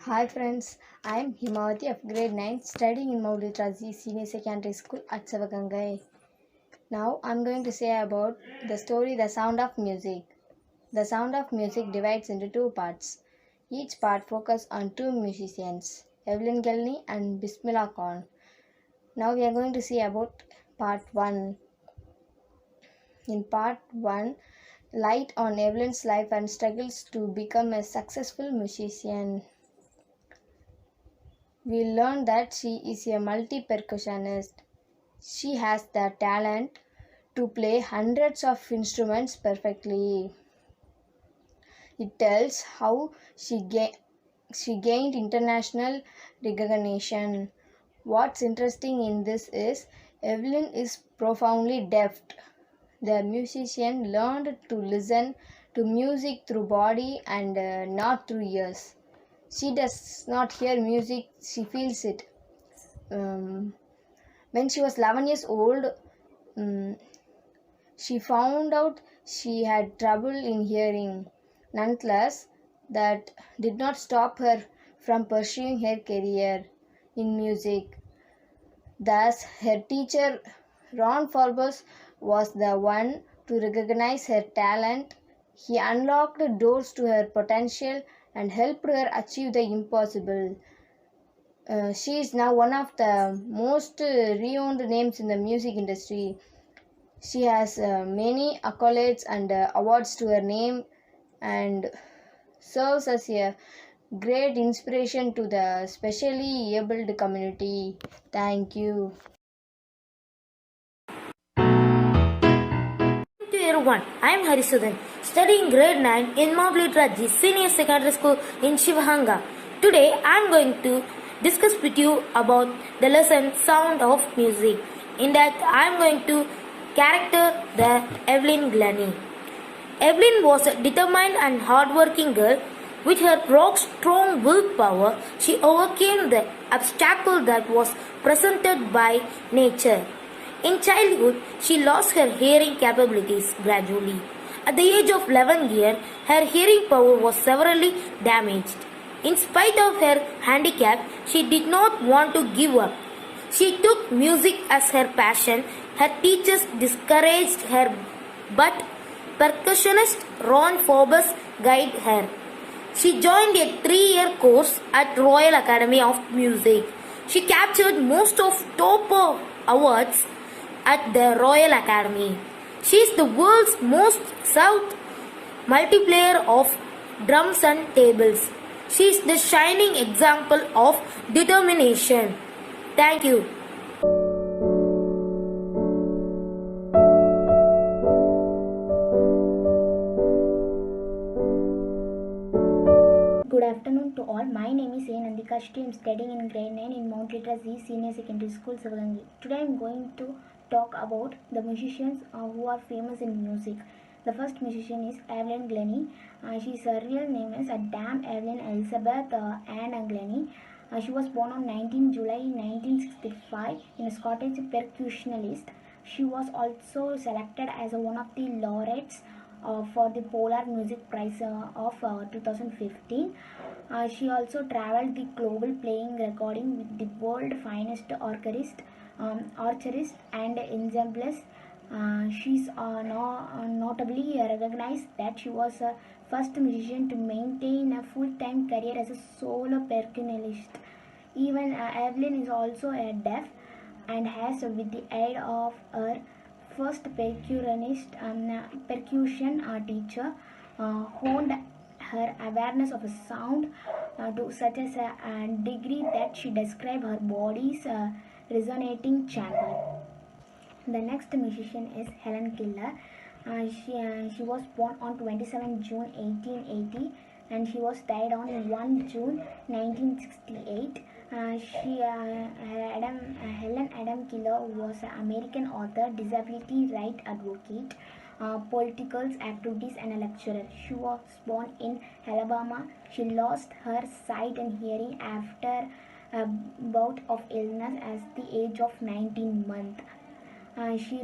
Hi friends, I am Himawati of grade 9 studying in Maulitrazi Senior Secondary School at Savagangai. Now I am going to say about the story The Sound of Music. The Sound of Music divides into two parts. Each part focuses on two musicians, Evelyn Gelny and Bismillah Khan. Now we are going to see about part 1. In part 1, light on Evelyn's life and struggles to become a successful musician. We learn that she is a multi-percussionist. She has the talent to play hundreds of instruments perfectly. It tells how she gained international recognition. What's interesting in this is Evelyn is profoundly deaf. The musician learned to listen to music through body and not through ears. She does not hear music, she feels it. Um, when she was 11 years old, um, she found out she had trouble in hearing. Nonetheless, that did not stop her from pursuing her career in music. Thus, her teacher, Ron Forbes, was the one to recognize her talent. He unlocked doors to her potential and helped her achieve the impossible. She is now one of the most renowned names in the music industry. She has many accolades and awards to her name and serves as a great inspiration to the specially abled community. Thank you. To everyone, I am Harisudan, studying grade 9 in Mount Litraji Senior Secondary School in Shivahanga. Today I am going to discuss with you about the lesson Sound of Music. In that I am going to character the Evelyn Glennie. Evelyn was a determined and hardworking girl. With her rock-strong willpower, she overcame the obstacle that was presented by nature. In childhood, she lost her hearing capabilities gradually. At the age of 11 years, her hearing power was severely damaged. In spite of her handicap, she did not want to give up. She took music as her passion. Her teachers discouraged her, but percussionist Ron Forbes guided her. She joined a 3-year course at Royal Academy of Music. She captured most of top awards at the Royal Academy. She is the world's most sought multiplayer of drums and tables. She is the shining example of determination. Thank you. Good afternoon to all. My name is A. Nandika Shri. I am studying in grade 9 in Mount Literacy Senior Secondary School, Sivagangi. Today I am going to talk about the musicians who are famous in music. The first musician is Evelyn Glennie. Her real name is Dame Evelyn Elizabeth Anne Glennie. She was born on 19 July 1965 in a Scottish percussionist. She was also selected as one of the laureates for the Polar Music Prize of 2015. She also traveled the global playing recording with the world finest orchestra and ensembles. She's notably recognized that she was the first musician to maintain a full-time career as a solo percussionist. Even Evelyn is also a deaf and has, with the aid of her first percussion teacher, honed her awareness of sound to such a degree that she described her body's resonating chamber. The next musician is Helen Keller. She was born on 27 June 1880 and she was died on 1 June 1968. Helen Adam Keller was an American author, disability rights advocate, political activities, and a lecturer. She was born in Alabama. She lost her sight and hearing after a bout of illness at the age of 19 months. She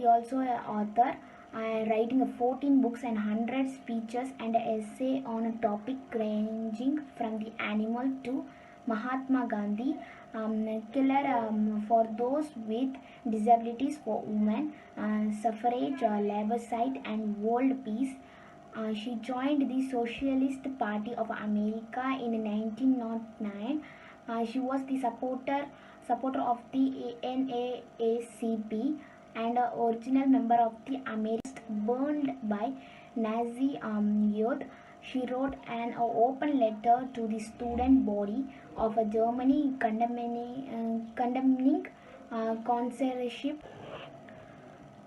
also an author writing 14 books and 100 speeches and an essay on a topic ranging from the animal to Mahatma Gandhi, killer for those with disabilities, for women, suffrage, labor side, and world peace. She joined the Socialist Party of America in 1909. She was the supporter of the NAACP and original member of the Americans burned by Nazi youth. She wrote an open letter to the student body of Germany condemning censorship.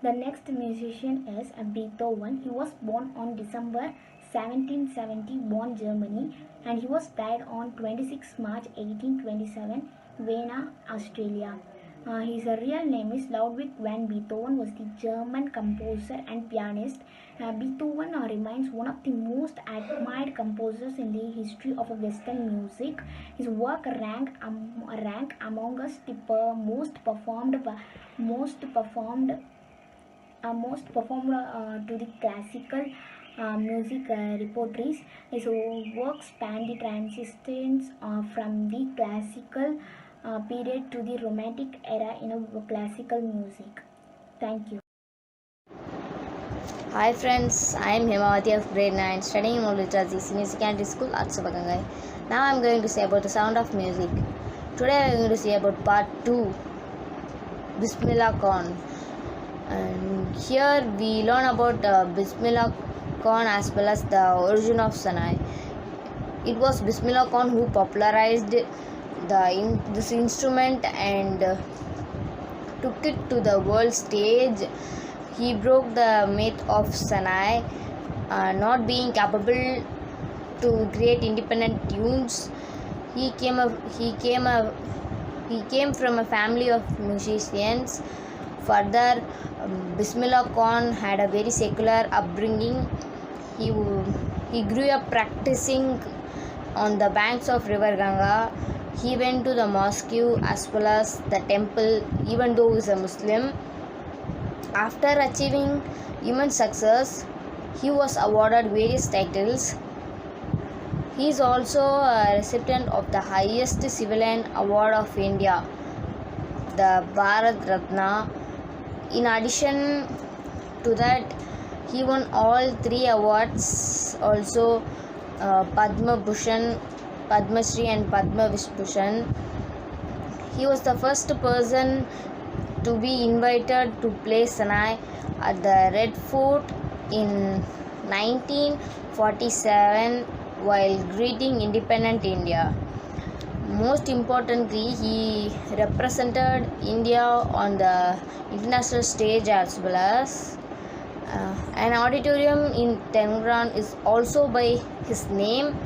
The next musician is Beethoven. He was born on December 1770, Bonn, Germany, and he was died on 26 March 1827, Vienna, Australia. His real name is Ludwig van Beethoven, was the German composer and pianist. Beethoven remains one of the most admired composers in the history of Western music. His work rank amongst the most performed to the classical music repertories. His work span the transitions from the classical period to the romantic era in classical music. Thank you. Hi friends, I am Hemavati of grade 9 studying in Literacy Senior Secondary School at Sivagangai. Now I am going to say about the sound of music. Today I am going to say about part 2, Bismillah Khan. And here we learn about Bismillah Khan as well as the origin of Sanai. It was Bismillah Khan who popularized this instrument and took it to the world stage. He broke the myth of Sanai not being capable to create independent tunes. He came from a family of musicians. Further, Bismillah Khan had a very secular upbringing. He grew up practicing on the banks of River Ganga. He went to the mosque as well as the temple, even though he is a Muslim. After achieving immense success, he was awarded various titles. He is also a recipient of the highest civilian award of India, the Bharat Ratna. In addition to that, he won all 3 awards, also Padma Bhushan, Padma Shri and Padma Vibhushan. He was the first person to be invited to play Sanai at the Red Fort in 1947 while greeting independent India. Most importantly, he represented India on the international stage as well as an auditorium in Tehran is also by his name.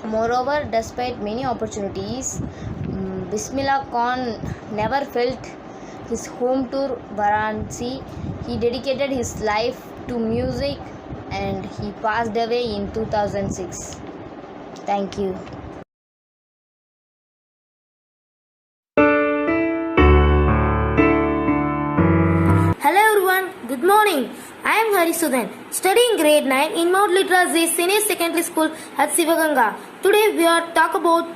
Moreover, despite many opportunities, Bismillah Khan never felt his home to Varanasi. He dedicated his life to music and he passed away in 2006. Thank you. Hello everyone, good morning. I am Harisudan, studying grade 9 in Mount Literacy Senior Secondary School at Sivaganga. Today we are talk about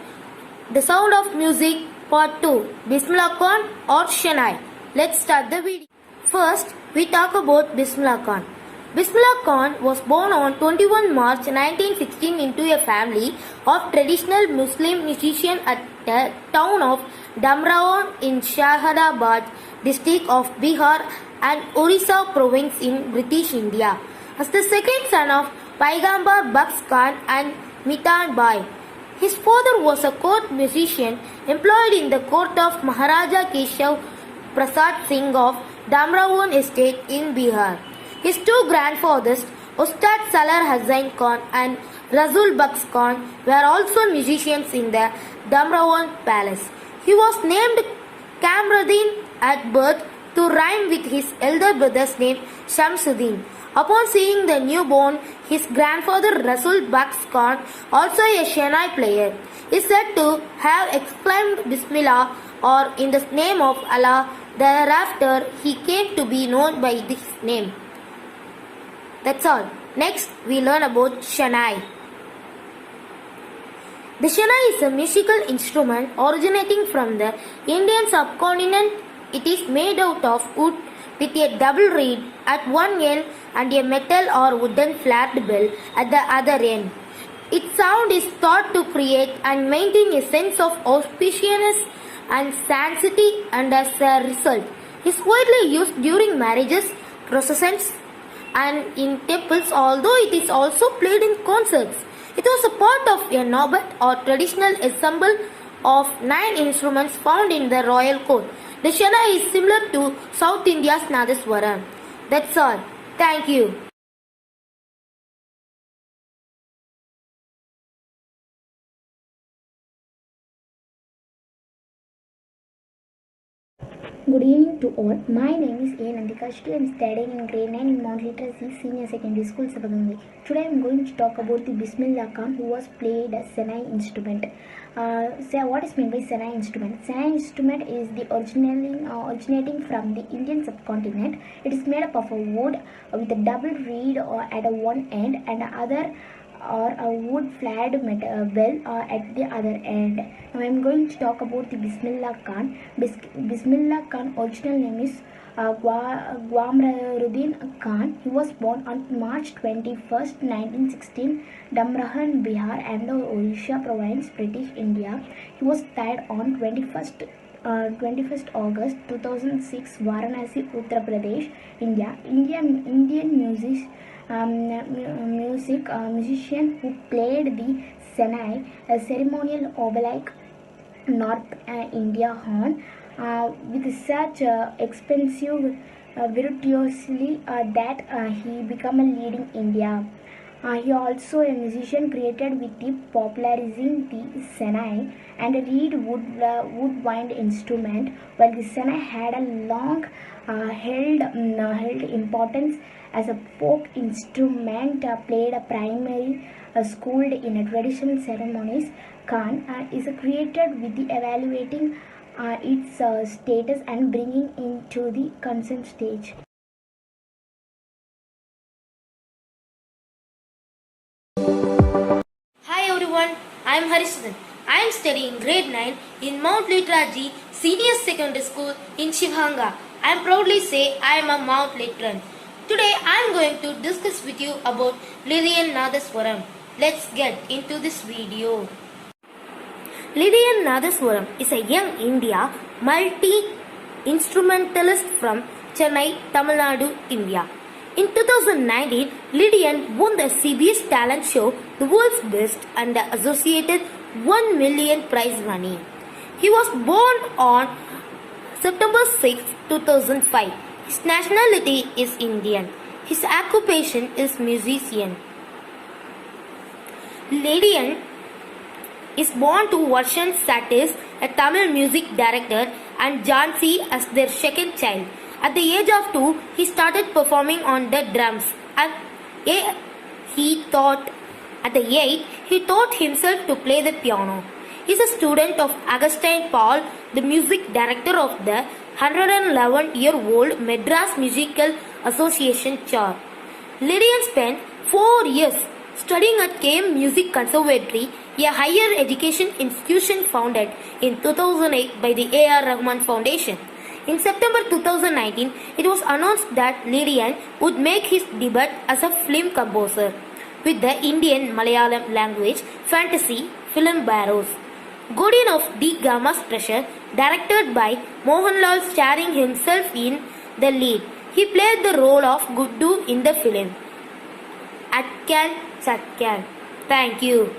the sound of music part 2, Bismillah Khan or Shanai. Let's start the video. First, we talk about Bismillah Khan. Bismillah Khan was born on 21 March 1916 into a family of traditional Muslim musicians at the town of Damraon in Shahadabad district of Bihar and Orissa province in British India. As the second son of Paigambar Bucks Khan and Mitan Bai. His father was a court musician employed in the court of Maharaja Keshav Prasad Singh of Damraon estate in Bihar. His 2 grandfathers, Ustad Salar Hussain Khan and Rasul Bucks Khan, were also musicians in the Damraon palace. He was named Kamruddin at birth to rhyme with his elder brother's name Shamsuddin. Upon seeing the newborn, his grandfather Rasul Bucks Khan, also a Shanai player, is said to have exclaimed Bismillah or in the name of Allah. Thereafter, he came to be known by this name. That's all. Next, we learn about Shanai. The Shanai is a musical instrument originating from the Indian subcontinent. It is made out of wood with a double reed at one end and a metal or wooden flat bell at the other end. Its sound is thought to create and maintain a sense of auspiciousness and sanctity, and as a result, is widely used during marriages, processions, and in temples, although it is also played in concerts. It was a part of a nobat or traditional ensemble of 9 instruments found in the royal court. The Shana is similar to South India's Nadaswaram. That's all. Thank you. Good evening to all. My name is A. Nandika. Still I am studying in grade 9 in Mount Literacy Senior Secondary School, Sivagangai. Today I am going to talk about the Bismillah Khan, who was played a Senai instrument. What is meant by Senai instrument? Senai instrument is the originating from the Indian subcontinent. It is made up of a wood with a double reed at one end and other or a wood flat bell at the other end. Now I am going to talk about the Bismillah Khan. Bismillah Khan original name is Gwamruddin Khan. He was born on March 21st, 1916, Damrahan, Bihar and the Odisha province, British India. He was died on 21st August 2006, Varanasi, Uttar Pradesh, India. Indian musician who played the Senai, a ceremonial obelisk North India horn, with such expensive virtuosity that he became a leading India. He also a musician created with the popularizing the Senai and a reed woodwind instrument. While the Senai had a long held importance as a folk instrument, played a primary schooled in a traditional ceremonies. Khan is created with the evaluating its status and bringing into the consent stage. Hi everyone, I am Harisudan. I am studying grade 9 in Mount Literaji Senior Secondary School in Shivhanga. I am proudly say I am a Mount Literan. Today I am going to discuss with you about Lilian Nadaswaram. Let's get into this video. Lilian Nadaswaram is a young India multi-instrumentalist from Chennai, Tamil Nadu, India. In 2019, Lilian won the CBS talent show The World's Best and the associated 1 million prize money. He was born on September 6, 2005. His nationality is Indian. His occupation is musician. Lilian is born to Varshan Satis, a Tamil music director, and Jansi as their second child. At the age of 2, he started performing on the drums. At the age, he taught himself to play the piano. He is a student of Augustine Paul, the music director of the 111-year-old Madras Musical Association Choir. Lilian spent 4 years studying at KM Music Conservatory, a higher education institution founded in 2008 by the A.R. Rahman Foundation. In September 2019, it was announced that Lilian would make his debut as a film composer with the Indian Malayalam language fantasy film Barrows. Godin of D. Gama's Treasure, directed by Mohanlal, starring himself in the lead. He played the role of Guddu in the film. Atkan Satkan. Thank you.